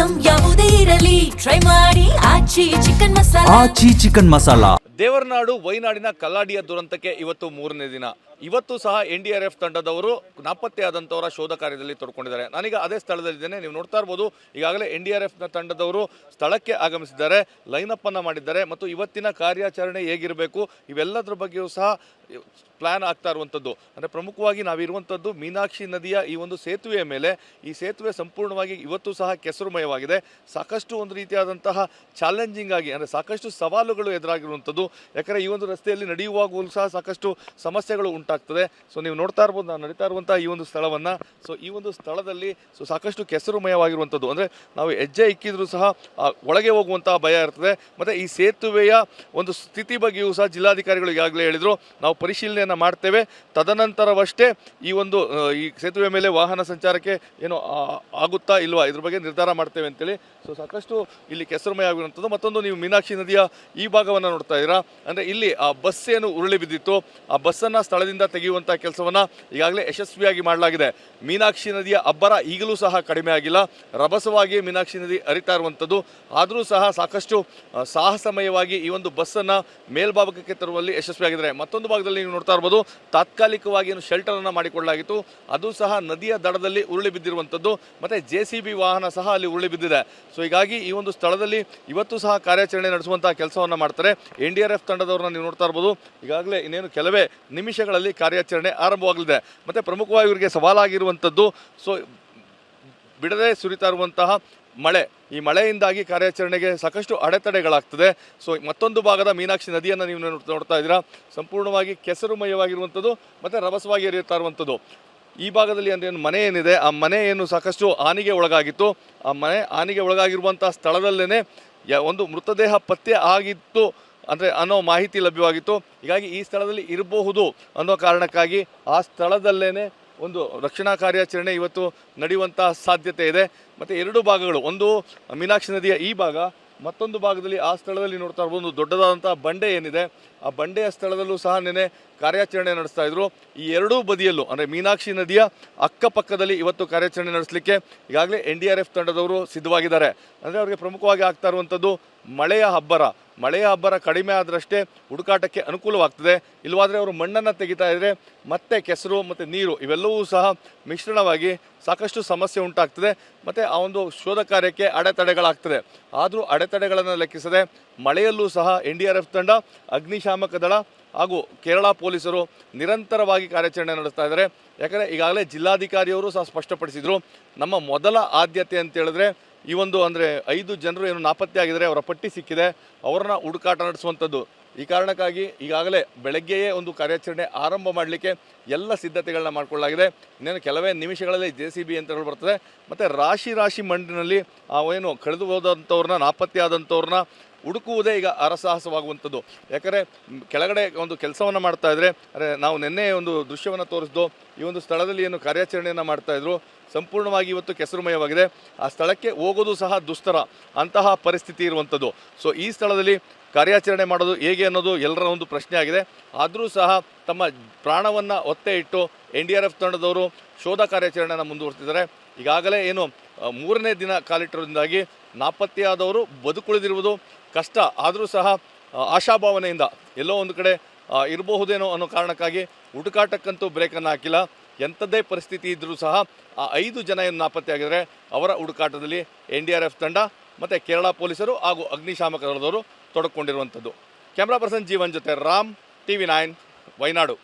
Item ಯಾವುದೇ ಇರಲಿ try ಮಾಡಿ ಆಚಿ ಚಿಕನ್ ಮಸಾಲಾ. ದೇವರನಾಡು ವೈನಾಡಿನ ಕಲ್ಲಾಡಿಯ ದುರಂತಕ್ಕೆ ಇವತ್ತು 3ನೇ ದಿನ. ಇವತ್ತು ಸಹ NDRF ತಂಡದವರು ನಾಪತ್ತೆಯಾದಂಥವರ ಶೋಧ ಕಾರ್ಯದಲ್ಲಿ ತೊಡ್ಕೊಂಡಿದ್ದಾರೆ. ನಾನೀಗ ಅದೇ ಸ್ಥಳದಲ್ಲಿದ್ದೇನೆ. ನೀವು ನೋಡ್ತಾ ಇರ್ಬೋದು, ಈಗಾಗಲೇ NDRFನ ತಂಡದವರು ಸ್ಥಳಕ್ಕೆ ಆಗಮಿಸಿದ್ದಾರೆ, ಲೈನಪ್ ಅನ್ನು ಮಾಡಿದ್ದಾರೆ ಮತ್ತು ಇವತ್ತಿನ ಕಾರ್ಯಾಚರಣೆ ಹೇಗಿರಬೇಕು ಇವೆಲ್ಲದರ ಬಗ್ಗೆಯೂ ಸಹ ಪ್ಲಾನ್ ಆಗ್ತಾ ಇರುವಂಥದ್ದು. ಅಂದರೆ ಪ್ರಮುಖವಾಗಿ ನಾವಿರುವಂಥದ್ದು ಮೀನಾಕ್ಷಿ ನದಿಯ ಈ ಒಂದು ಸೇತುವೆಯ ಮೇಲೆ. ಈ ಸೇತುವೆ ಸಂಪೂರ್ಣವಾಗಿ ಇವತ್ತು ಸಹ ಕೆಸರುಮಯವಾಗಿದೆ. ಸಾಕಷ್ಟು ಒಂದು ರೀತಿಯಾದಂತಹ ಚಾಲೆಂಜಿಂಗ್ ಆಗಿ, ಅಂದರೆ ಸಾಕಷ್ಟು ಸವಾಲುಗಳು ಎದುರಾಗಿರುವಂಥದ್ದು. ಯಾಕಂದರೆ ಈ ಒಂದು ರಸ್ತೆಯಲ್ಲಿ ನಡೆಯುವಾಗಲೂ ಸಹ ಸಾಕಷ್ಟು ಸಮಸ್ಯೆಗಳು ಉಂಟಾಗ್ತದೆ. ಸೊ ನೀವು ನೋಡ್ತಾ ಇರ್ಬೋದು, ನಾನು ನಡೀತಾ ಇರುವಂಥ ಈ ಒಂದು ಸ್ಥಳವನ್ನು. ಸೊ ಈ ಒಂದು ಸ್ಥಳದಲ್ಲಿ ಸಾಕಷ್ಟು ಕೆಸರುಮಯವಾಗಿರುವಂಥದ್ದು. ಅಂದರೆ ನಾವು ಹೆಜ್ಜೆ ಇಕ್ಕಿದ್ರೂ ಸಹ ಒಳಗೆ ಹೋಗುವಂತಹ ಭಯ ಇರ್ತದೆ. ಮತ್ತು ಈ ಸೇತುವೆಯ ಒಂದು ಸ್ಥಿತಿ ಬಗ್ಗೆಯೂ ಸಹ ಜಿಲ್ಲಾಧಿಕಾರಿಗಳು ಈಗಾಗಲೇ ಹೇಳಿದರು, ನಾವು ಪರಿಶೀಲನೆಯನ್ನು ಮಾಡ್ತೇವೆ, ತದನಂತರವಷ್ಟೇ ಈ ಸೇತುವೆ ಮೇಲೆ ವಾಹನ ಸಂಚಾರಕ್ಕೆ ಏನು ಆಗುತ್ತಾ ಇಲ್ವಾ ಇದ್ರ ಬಗ್ಗೆ ನಿರ್ಧಾರ ಮಾಡ್ತೇವೆ ಅಂತೇಳಿ. ಸೊ ಸಾಕಷ್ಟು ಇಲ್ಲಿ ಕೆಸರುಮಯ ಆಗಿರುವಂಥದ್ದು. ಮತ್ತೊಂದು, ನೀವು ಮೀನಾಕ್ಷಿ ನದಿಯ ಈ ಭಾಗವನ್ನು ನೋಡ್ತಾ ಇದ್ದೀರಾ. ಅಂದರೆ ಇಲ್ಲಿ ಆ ಬಸ್ ಏನು ಉರುಳಿ ಬಿದ್ದಿತ್ತು, ಆ ಬಸ್ಸನ್ನು ಸ್ಥಳದಿಂದ ತೆಗೆಯುವಂಥ ಕೆಲಸವನ್ನು ಈಗಾಗಲೇ ಯಶಸ್ವಿಯಾಗಿ ಮಾಡಲಾಗಿದೆ. ಮೀನಾಕ್ಷಿ ನದಿಯ ಅಬ್ಬರ ಈಗಲೂ ಸಹ ಕಡಿಮೆ ಆಗಿಲ್ಲ, ರಭಸವಾಗಿ ಮೀನಾಕ್ಷಿ ನದಿ ಹರಿತಾ ಇರುವಂಥದ್ದು. ಆದರೂ ಸಹ ಸಾಕಷ್ಟು ಸಾಹಸಮಯವಾಗಿ ಈ ಒಂದು ಬಸ್ಸನ್ನು ಮೇಲ್ಭಾಗಕ್ಕೆ ತರುವಲ್ಲಿ ಯಶಸ್ವಿಯಾಗಿದ್ದಾರೆ. ಮತ್ತೊಂದು ಭಾಗದಲ್ಲಿ ನೀವು ನೋಡ್ತಾ ಇರ್ಬೋದು, ತಾತ್ಕಾಲಿಕವಾಗಿ ಏನು ಶೆಲ್ಟರನ್ನು ಮಾಡಿಕೊಳ್ಳಲಾಗಿತ್ತು, ಅದು ಸಹ ನದಿಯ ದಡದಲ್ಲಿ ಉರುಳಿ ಬಿದ್ದಿರುವಂಥದ್ದು. ಮತ್ತು JCB ವಾಹನ ಸಹ ಅಲ್ಲಿ ಉರುಳಿ ಬಿದ್ದಿದೆ. ಸೊ ಹೀಗಾಗಿ ಈ ಒಂದು ಸ್ಥಳದಲ್ಲಿ ಇವತ್ತು ಸಹ ಕಾರ್ಯಾಚರಣೆ ನಡೆಸುವಂತಹ ಕೆಲಸವನ್ನು ಮಾಡ್ತಾರೆ NDRF ತಂಡದವ್ರನ್ನ. ನೀವು ನೋಡ್ತಾ ಇರ್ಬೋದು, ಈಗಾಗಲೇ ಇನ್ನೇನು ಕೆಲವೇ ನಿಮಿಷಗಳಲ್ಲಿ ಕಾರ್ಯಾಚರಣೆ ಆರಂಭವಾಗಲಿದೆ. ಮತ್ತು ಪ್ರಮುಖವಾಗಿ ಇವರಿಗೆ ಸವಾಲಾಗಿರುವಂಥದ್ದು, ಸೊ ಬಿಡದೆ ಸುರಿತಾ ಇರುವಂತಹ ಮಳೆ. ಈ ಮಳೆಯಿಂದಾಗಿ ಕಾರ್ಯಾಚರಣೆಗೆ ಸಾಕಷ್ಟು ಅಡೆತಡೆಗಳಾಗ್ತದೆ. ಸೊ ಮತ್ತೊಂದು ಭಾಗದ ಮೀನಾಕ್ಷಿ ನದಿಯನ್ನು ನೀವು ನೋಡ್ತಾ ಇದ್ದೀರಾ, ಸಂಪೂರ್ಣವಾಗಿ ಕೆಸರುಮಯವಾಗಿರುವಂಥದ್ದು ಮತ್ತು ರಭಸವಾಗಿ ಹರಿಯುತ್ತಾ ಇರುವಂಥದ್ದು. ಈ ಭಾಗದಲ್ಲಿ ಅಂದರೆ ಏನು ಮನೆ ಏನಿದೆ, ಆ ಮನೆ ಏನು ಸಾಕಷ್ಟು ಹಾನಿಗೆ ಒಳಗಾಗಿತ್ತು. ಆ ಮನೆ ಹಾನಿಗೆ ಒಳಗಾಗಿರುವಂಥ ಸ್ಥಳದಲ್ಲೇ ಒಂದು ಮೃತದೇಹ ಪತ್ತೆ ಆಗಿತ್ತು ಅಂದರೆ ಅನ್ನೋ ಮಾಹಿತಿ ಲಭ್ಯವಾಗಿತ್ತು. ಹೀಗಾಗಿ ಈ ಸ್ಥಳದಲ್ಲಿ ಇರಬಹುದು ಅನ್ನೋ ಕಾರಣಕ್ಕಾಗಿ ಆ ಸ್ಥಳದಲ್ಲೇ ಒಂದು ರಕ್ಷಣಾ ಕಾರ್ಯಾಚರಣೆ ಇವತ್ತು ನಡೆಯುವಂಥ ಸಾಧ್ಯತೆ ಇದೆ. ಮತ್ತು ಎರಡು ಭಾಗಗಳು, ಒಂದು ಮೀನಾಕ್ಷಿ ನದಿಯ ಈ ಭಾಗ, ಮತ್ತೊಂದು ಭಾಗದಲ್ಲಿ ಆ ಸ್ಥಳದಲ್ಲಿ ನೋಡ್ತಾ ಇರ್ಬೋದು ಒಂದು ದೊಡ್ಡದಾದಂಥ ಬಂಡೆ ಏನಿದೆ, ಆ ಬಂಡೆಯ ಸ್ಥಳದಲ್ಲೂ ಸಹ ನೆನೆ ಕಾರ್ಯಾಚರಣೆ ನಡೆಸ್ತಾ ಇದ್ರು. ಈ ಎರಡೂ ಬದಿಯಲ್ಲೂ ಅಂದರೆ ಮೀನಾಕ್ಷಿ ನದಿಯ ಅಕ್ಕಪಕ್ಕದಲ್ಲಿ ಇವತ್ತು ಕಾರ್ಯಾಚರಣೆ ನಡೆಸಲಿಕ್ಕೆ ಈಗಾಗಲೇ NDRF ತಂಡದವರು ಸಿದ್ಧವಾಗಿದ್ದಾರೆ. ಅಂದರೆ ಅವರಿಗೆ ಪ್ರಮುಖವಾಗಿ ಆಗ್ತಾ ಇರುವಂಥದ್ದು ಮಳೆಯ ಅಬ್ಬರ ಕಡಿಮೆ ಆದರಷ್ಟೇ ಹುಡುಕಾಟಕ್ಕೆ ಅನುಕೂಲವಾಗ್ತದೆ. ಇಲ್ಲವಾದರೆ ಅವರು ಮಣ್ಣನ್ನು ತೆಗಿತಾ ಇದ್ದರೆ ಮತ್ತೆ ಕೆಸರು ಮತ್ತು ನೀರು ಇವೆಲ್ಲವೂ ಸಹ ಮಿಶ್ರಣವಾಗಿ ಸಾಕಷ್ಟು ಸಮಸ್ಯೆ ಉಂಟಾಗ್ತದೆ. ಮತ್ತು ಆ ಒಂದು ಶೋಧ ಕಾರ್ಯಕ್ಕೆ ಅಡೆತಡೆಗಳಾಗ್ತದೆ. ಆದರೂ ಅಡೆತಡೆಗಳನ್ನು ಲೆಕ್ಕಿಸದೆ ಮಳೆಯಲ್ಲೂ ಸಹ NDRF ತಂಡ, ಅಗ್ನಿಶಾಮಕ ದಳ ಹಾಗೂ ಕೇರಳ ಪೊಲೀಸರು ನಿರಂತರವಾಗಿ ಕಾರ್ಯಾಚರಣೆ ನಡೆಸ್ತಾ ಇದ್ದಾರೆ. ಯಾಕಂದರೆ ಈಗಾಗಲೇ ಜಿಲ್ಲಾಧಿಕಾರಿಯವರು ಸಹ ಸ್ಪಷ್ಟಪಡಿಸಿದರು, ನಮ್ಮ ಮೊದಲ ಆದ್ಯತೆ ಅಂತ ಹೇಳಿದ್ರೆ ಈ ಒಂದು ಅಂದರೆ 5 ಜನರು ಏನು ನಾಪತ್ತೆ ಆಗಿದ್ದಾರೆ, ಅವರ ಪಟ್ಟಿ ಸಿಕ್ಕಿದೆ, ಅವರನ್ನ ಹುಡುಕಾಟ ನಡೆಸುವಂಥದ್ದು. ಈ ಕಾರಣಕ್ಕಾಗಿ ಈಗಾಗಲೇ ಬೆಳಗ್ಗೆಯೇ ಒಂದು ಕಾರ್ಯಾಚರಣೆ ಆರಂಭ ಮಾಡಲಿಕ್ಕೆ ಎಲ್ಲ ಸಿದ್ಧತೆಗಳನ್ನ ಮಾಡಿಕೊಳ್ಳಲಾಗಿದೆ. ಇನ್ನೇನು ಕೆಲವೇ ನಿಮಿಷಗಳಲ್ಲಿ JCB ಯಂತ್ರಗಳು ಬರ್ತದೆ. ಮತ್ತು ರಾಶಿ ಮಣ್ಣಿನಲ್ಲಿ ಏನು ಕಳೆದು ಹೋದಂಥವ್ರನ್ನ, ನಾಪತ್ತೆ ಆದಂಥವ್ರನ್ನ ಹುಡುಕುವುದೇ ಈಗ ಅರಸಾಹಸವಾಗುವಂಥದ್ದು. ಯಾಕಂದರೆ ಕೆಳಗಡೆ ಒಂದು ಕೆಲಸವನ್ನು ಮಾಡ್ತಾ ಇದ್ರೆ, ಅಂದರೆ ನಾವು ನಿನ್ನೆ ಒಂದು ದೃಶ್ಯವನ್ನು ತೋರಿಸಿದ್ದು, ಈ ಒಂದು ಸ್ಥಳದಲ್ಲಿ ಏನು ಕಾರ್ಯಾಚರಣೆಯನ್ನು ಮಾಡ್ತಾಯಿದ್ರು ಸಂಪೂರ್ಣವಾಗಿ ಇವತ್ತು ಕೆಸರುಮಯವಾಗಿದೆ. ಆ ಸ್ಥಳಕ್ಕೆ ಹೋಗೋದು ಸಹ ದುಸ್ತರ ಅಂತಹ ಪರಿಸ್ಥಿತಿ ಇರುವಂಥದ್ದು. ಸೊ ಈ ಸ್ಥಳದಲ್ಲಿ ಕಾರ್ಯಾಚರಣೆ ಮಾಡೋದು ಹೇಗೆ ಅನ್ನೋದು ಎಲ್ಲರ ಒಂದು ಪ್ರಶ್ನೆ ಆಗಿದೆ. ಆದರೂ ಸಹ ತಮ್ಮ ಪ್ರಾಣವನ್ನು ಒತ್ತೆ ಇಟ್ಟು NDRF ತಂಡದವರು ಶೋಧ ಕಾರ್ಯಾಚರಣೆಯನ್ನು ಮುಂದುವರಿಸಿದ್ದಾರೆ. ಈಗಾಗಲೇ ಏನು 3ನೇ ದಿನ ಕಾಲಿಟ್ಟಿರೋದ್ರಿಂದಾಗಿ ನಾಪತ್ತೆಯಾದವರು ಬದುಕುಳಿದಿರುವುದು ಕಷ್ಟ. ಆದರೂ ಸಹ ಆಶಾಭಾವನೆಯಿಂದ ಎಲ್ಲೋ ಒಂದು ಕಡೆ ಇರಬಹುದೇನೋ ಅನ್ನೋ ಕಾರಣಕ್ಕಾಗಿ ಹುಡುಕಾಟಕ್ಕಂತೂ ಬ್ರೇಕನ್ನು ಹಾಕಿಲ್ಲ. ಎಂಥದ್ದೇ ಪರಿಸ್ಥಿತಿ ಇದ್ದರೂ ಸಹ ಆ 5 ಜನ ಏನು ನಾಪತ್ತೆಯಾಗಿದ್ದಾರೆ ಅವರ ಹುಡುಕಾಟದಲ್ಲಿ NDRF ತಂಡ ಮತ್ತು ಕೇರಳ ಪೊಲೀಸರು ಹಾಗೂ ಅಗ್ನಿಶಾಮಕ ದಳದವರು ತೊಡಕೊಂಡಿರುವಂಥದ್ದು. ಕ್ಯಾಮ್ರಾ ಪರ್ಸನ್ ಜೀವನ್ ಜೊತೆ ರಾಮ್, TV9 ವೈನಾಡು.